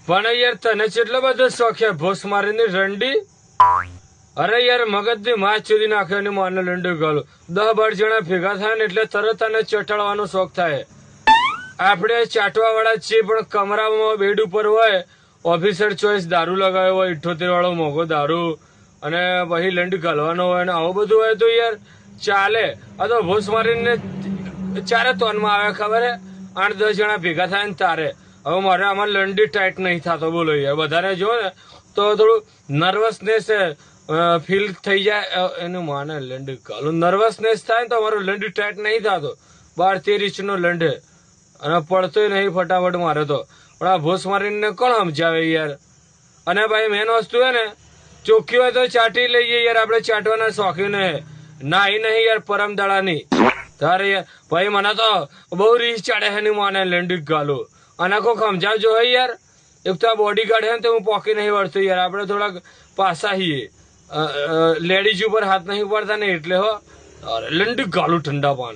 પણ યાર તને કેટલો બધો શોખ છે ભોસ મારીની રંડી? અરે યાર મગજ ની માછ ચૂરી નાખ્યો ને માનો લંડુ ગાલું 10-12 જણા ભેગા થાય ને એટલે તરત તને ચટાડવાનો શોખ થાય. આપણે ચાટવા વાળા છીએ પણ કમરામાં બેડ ઉપર હોય ઓફિસર ચોઈસ દારૂ લગાવ્યો હોય 78 વાળો મોંઘો દારૂ અને પછી લંડ ગાલવાનો હોય ને આવું બધું હોય તો યાર ચાલે. આ તો ભોસ મારીને ચારે તોનમાં આવે ખબર હે 8-10 જણા ભેગા થાય ને તારે. હવે મારે આમાં લંડી ટાઈટ નહીં થતો બોલો યાર. વધારે જો ને તો થોડું નર્વસનેસ ફીલ થઈ જાય એનું માને લંડી ગાલું નર્વસનેસ થાય ને તો મારો લંડી ટાઈટ નહીં થતો. 12-13 ઇંચનો લંડ અને પડતોય નહીં ફટાફટ મારે તો. પણ આ ભોસ મારીને કોણ સમજાવે યાર. અને ભાઈ મેન વસ્તુ હે ને ચોખ્ખી હોય તો ચાટી લઈએ યાર. આપણે ચાટવાના શોખીન હે નાઈ નહીં યાર પરમ દાડાની તારે યાર. ભાઈ મને તો બહુ રીસ ચાડે છે માને લંડી ગાલું અને કોક સમજાવજો હોય યાર. એક તો આ બોડી ગાર્ડ હે ને તો હું પોકી નહીં વળતું યાર. આપણે થોડાક પાસા છીએ લેડીઝ ઉપર હાથ નહીં પડતા ને એટલે હો લંડી ગાલું ઠંડા પાન.